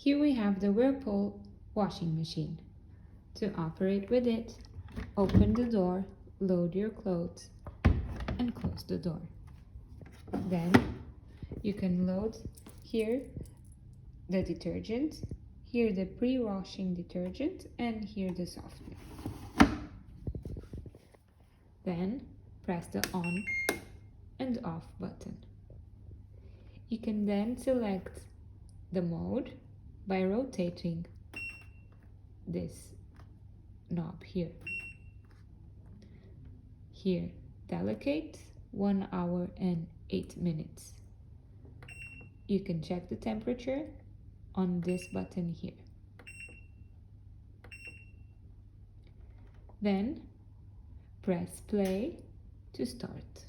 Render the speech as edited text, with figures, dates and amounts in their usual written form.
Here we have the Whirlpool washing machine. To operate with it, open the door, load your clothes, and close the door. Then you can load here the detergent, here the pre-washing detergent, and here the softener. Then press the on and off button. You can then select the mode by rotating this knob here. Here, delicate, 1 hour and 8 minutes. You can check the temperature on this button here. Then press play to start.